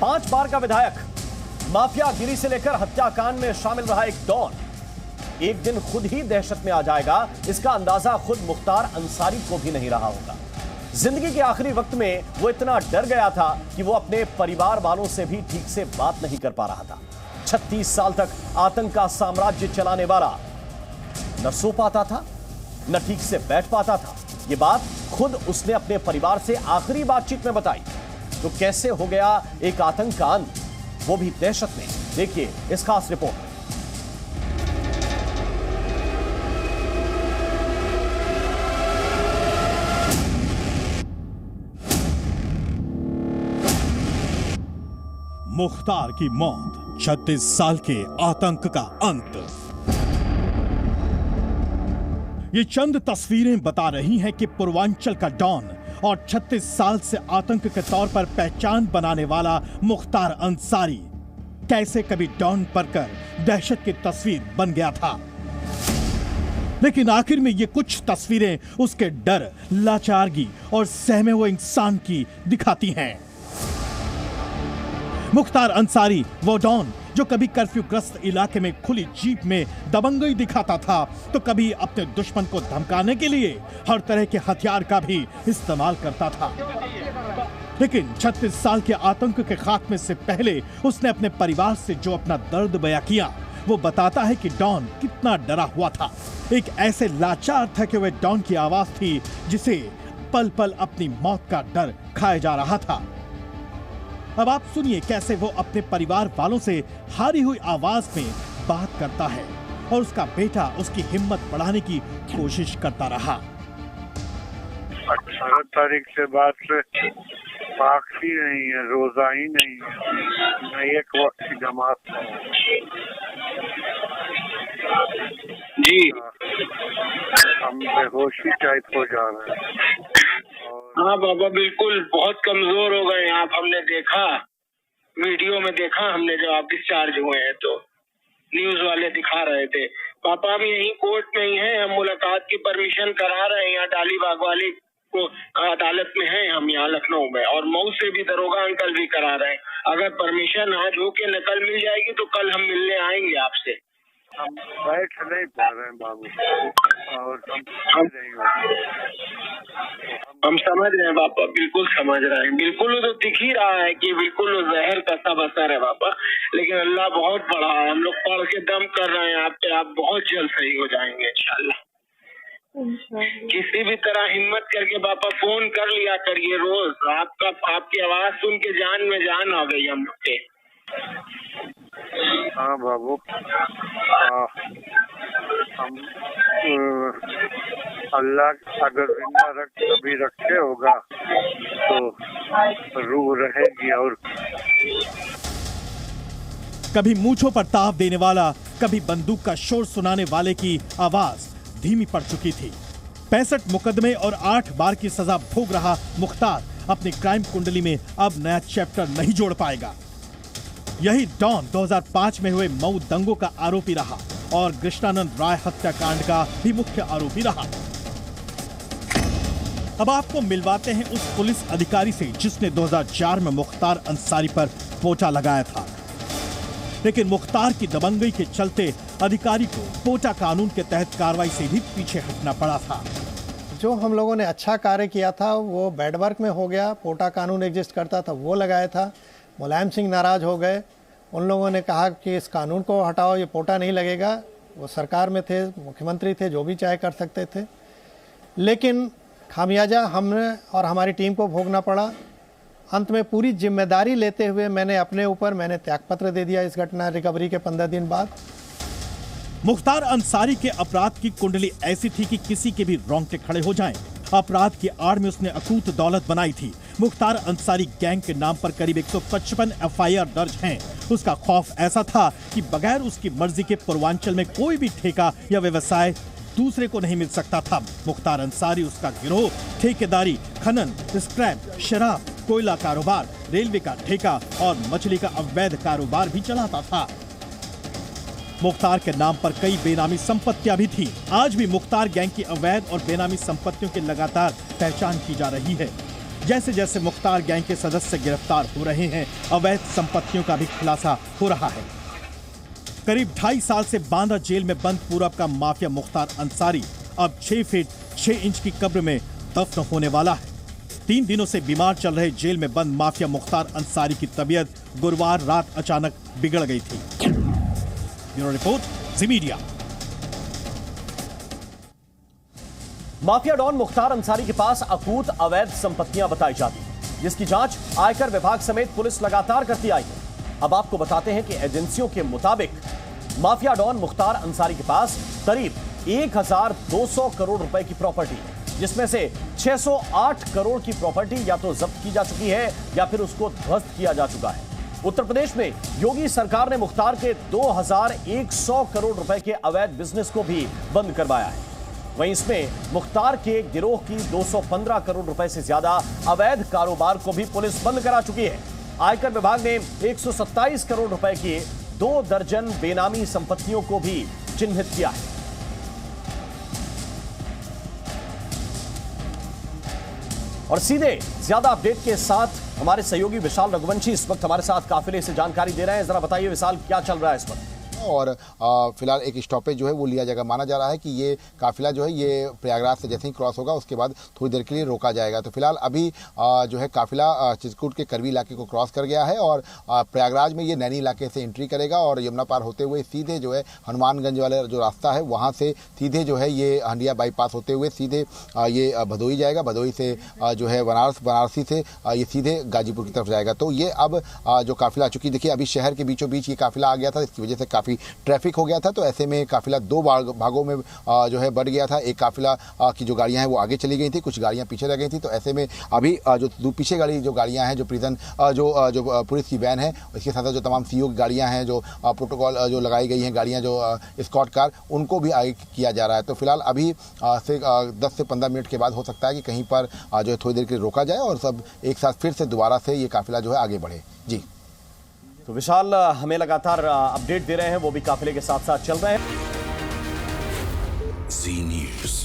5 बार का विधायक, माफियागिरी से लेकर हत्याकांड में शामिल रहा एक डॉन, एक दिन खुद ही दहशत में आ जाएगा, इसका अंदाजा खुद मुख्तार अंसारी को भी नहीं रहा होगा। जिंदगी के आखिरी वक्त में वो इतना डर गया था कि वो अपने परिवार वालों से भी ठीक से बात नहीं कर पा रहा था। 36 साल तक आतंक का साम्राज्य चलाने वाला न सो पाता था, न ठीक से बैठ पाता था। ये बात खुद उसने अपने परिवार से आखिरी बातचीत में बताई। तो कैसे हो गया एक आतंक का अंत, वो भी दहशत में? देखिए इस खास रिपोर्ट में। मुख्तार की मौत, 36 साल के आतंक का अंत। ये चंद तस्वीरें बता रही हैं कि पूर्वांचल का डॉन और 36 साल से आतंक के तौर पर पहचान बनाने वाला मुख्तार अंसारी कैसे कभी डॉन बनकर दहशत की तस्वीर बन गया था। लेकिन आखिर में ये कुछ तस्वीरें उसके डर, लाचारगी और सहमे हुए इंसान की दिखाती हैं। मुख्तार अंसारी वो डॉन जो कभी कर्फ्यूग्रस्त इलाके में खुली जीप में दबंगई दिखाता था, तो कभी अपने दुश्मन को धमकाने के लिए हर तरह के हथियार का भी इस्तेमाल करता था। लेकिन 36 साल के आतंक के खात्मे से पहले उसने अपने परिवार से जो अपना दर्द बयां किया, वो बताता है कि डॉन कितना डरा हुआ था। एक ऐसे लाचार थके हुए डॉन की आवाज थी जिसे पल पल अपनी मौत का डर खाए जा रहा था। अब आप सुनिए कैसे वो अपने परिवार वालों से हारी हुई आवाज में बात करता है और उसका बेटा उसकी हिम्मत बढ़ाने की कोशिश करता रहा। 18 तारीख से बाद से पाक ही नहीं है, रोजा ही नहीं है, मैं एक वक्त की जमात जी। हम बेहोशी टाइप हो जा रहे हैं। हाँ बाबा, बिल्कुल बहुत कमजोर हो गए आप। हमने देखा, वीडियो में देखा हमने, जब आप डिस्चार्ज हुए हैं तो न्यूज वाले दिखा रहे थे। पापा भी यहीं कोर्ट में ही हैं, हम मुलाकात की परमिशन करा रहे हैं, यहाँ डालीबाग वाली को अदालत में हैं हम यहाँ लखनऊ में, और मऊ से भी दरोगा अंकल भी करा रहे हैं। अगर परमिशन आज हो के नकल मिल जाएगी तो कल हम मिलने आएंगे आपसे। हम बैठ नहीं पा रहे हैं बाबू, और हम समझ रहे हैं पापा, बिल्कुल समझ रहे हैं। बिल्कुल तो दिख ही रहा है कि बिल्कुल जहर का सब असर है पापा, लेकिन अल्लाह बहुत बड़ा है। हम लोग पढ़ के दम कर रहे हैं आप पे, आप बहुत जल्द सही हो जाएंगे इंशाल्लाह। किसी भी तरह हिम्मत करके पापा फोन कर लिया करिए रोज। आपकी आवाज सुन के जान में जान आ गई हम लोग के। हाँ बाबू, हम अल्लाह अगर जिंदा कभी रखे होगा तो रूह रहेगी। और कभी मूंछों पर ताव देने वाला, कभी बंदूक का शोर सुनाने वाले की आवाज धीमी पड़ चुकी थी। 65 मुकदमे और 8 बार की सजा भोग रहा मुख्तार अपनी क्राइम कुंडली में अब नया चैप्टर नहीं जोड़ पाएगा। यही डॉन 2005 में हुए मऊ दंगों का आरोपी रहा और कृष्णानंद राय हत्याकांड का भी मुख्य आरोपी रहा। अब आपको मिलवाते हैं उस पुलिस अधिकारी से जिसने 2004 में मुख्तार अंसारी पर पोटा लगाया था। लेकिन मुख्तार की दबंगई के चलते अधिकारी को पोटा कानून के तहत कार्रवाई से भी पीछे हटना पड़ा था। जो हम लोगों ने अच्छा कार्य किया था वो बैड वर्क में हो गया। पोटा कानून एग्जिस्ट करता था, वो लगाया था। मुलायम सिंह नाराज हो गए, उन लोगों ने कहा कि इस कानून को हटाओ, ये पोटा नहीं लगेगा। वो सरकार में थे, मुख्यमंत्री थे, जो भी चाहे कर सकते थे। लेकिन खामियाजा हमने और हमारी टीम को भोगना पड़ा। अंत में पूरी जिम्मेदारी लेते हुए मैंने अपने ऊपर त्यागपत्र दे दिया इस घटना रिकवरी के 15 दिन बाद। मुख्तार अंसारी के अपराध की कुंडली ऐसी थी कि किसी के भी रोंगटे खड़े हो जाएं। अपराध की आड़ में उसने अकूत दौलत बनाई थी। मुख्तार अंसारी गैंग के नाम पर करीब 155 एफआईआर दर्ज हैं। उसका खौफ ऐसा था कि बगैर उसकी मर्जी के पूर्वांचल में कोई भी ठेका या व्यवसाय दूसरे को नहीं मिल सकता था। मुख्तार अंसारी, उसका गिरोह ठेकेदारी, खनन, स्क्रैप, शराब, कोयला कारोबार, रेलवे का ठेका और मछली का अवैध कारोबार भी चलाता था। मुख्तार के नाम पर कई बेनामी संपत्तियां भी थी। आज भी मुख्तार गैंग की अवैध और बेनामी संपत्तियों की लगातार पहचान की जा रही है। जैसे जैसे मुख्तार गैंग के सदस्य गिरफ्तार हो रहे हैं, अवैध संपत्तियों का भी खुलासा हो रहा है। करीब 2.5 साल से बांदा जेल में बंद पूरब का माफिया मुख्तार अंसारी अब 6 फीट 6 इंच की कब्र में दफन होने वाला है। 3 दिनों से बीमार चल रहे जेल में बंद माफिया मुख्तार अंसारी की तबीयत गुरुवार रात अचानक बिगड़ गई थी। Bureau report, Zee Media. Mafia don Mukhtar Ansari के पास अकूत अवैध संपत्तियां बताई जाती हैं, जिसकी जांच आयकर विभाग समेत पुलिस लगातार करती आई है। अब आपको बताते हैं कि एजेंसियों के मुताबिक माफिया डॉन मुख्तार अंसारी के पास करीब 1200 करोड़ रुपए की प्रॉपर्टी है, जिसमें से 608 करोड़ की प्रॉपर्टी या तो जब्त की जा चुकी है या फिर उसको ध्वस्त किया जा चुका है। उत्तर प्रदेश में योगी सरकार ने मुख्तार के 2100 करोड़ रुपए के अवैध बिजनेस को भी बंद करवाया है। वहीं इसमें मुख्तार के गिरोह की 215 करोड़ रुपए से ज्यादा अवैध कारोबार को भी पुलिस बंद करा चुकी है। आयकर विभाग ने 127 करोड़ रुपए की 2 दर्जन बेनामी संपत्तियों को भी चिन्हित किया है। और सीधे ज्यादा अपडेट के साथ हमारे सहयोगी विशाल रघुवंशी इस वक्त हमारे साथ काफिले से जानकारी दे रहे हैं। जरा बताइए विशाल, क्या चल रहा है इस वक्त? और फिलहाल एक स्टॉपेज जो है वो लिया जाएगा। माना जा रहा है कि ये काफिला जो है ये प्रयागराज से जैसे ही क्रॉस होगा उसके बाद थोड़ी देर के लिए रोका जाएगा। तो फिलहाल अभी जो है काफिला चित्रकूट के करवी इलाके को क्रॉस कर गया है और प्रयागराज में ये नैनी इलाके से एंट्री करेगा और यमुना पार होते हुए सीधे जो है हनुमानगंज वाला जो रास्ता है वहाँ से सीधे जो है ये हंडिया बाईपास होते हुए सीधे ये भदोही जाएगा। भदोही से जो है बनारसी से ये सीधे गाजीपुर की तरफ जाएगा। तो ये अब जो काफिला, चूंकि देखिए अभी शहर के बीचों बीच ये काफिला आ गया था, इसकी वजह से काफ़ी ट्रैफिक हो गया था। तो ऐसे में काफिला 2 भागों में जो है बढ़ गया था। एक काफिला की जो गाड़ियां हैं वो आगे चली गई थी, कुछ गाड़ियां पीछे रह गई थी। तो ऐसे में अभी जो पीछे जो गाड़ियां हैं, जो प्रिजन जो पुलिस की वैन है, इसके साथ जो तमाम सीओ की गाड़ियां हैं, जो प्रोटोकॉल जो लगाई गई हैं गाड़ियां, जो स्कॉट कार, उनको भी आगे किया जा रहा है। तो फिलहाल अभी से 10 से 15 मिनट के बाद हो सकता है कि कहीं पर जो है थोड़ी देर के लिए रोका जाए और सब एक साथ फिर से दोबारा से ये काफिला जो है आगे बढ़े। जी, तो विशाल हमें लगातार अपडेट दे रहे हैं, वो भी काफिले के साथ साथ चल रहे हैं। जी न्यूज़।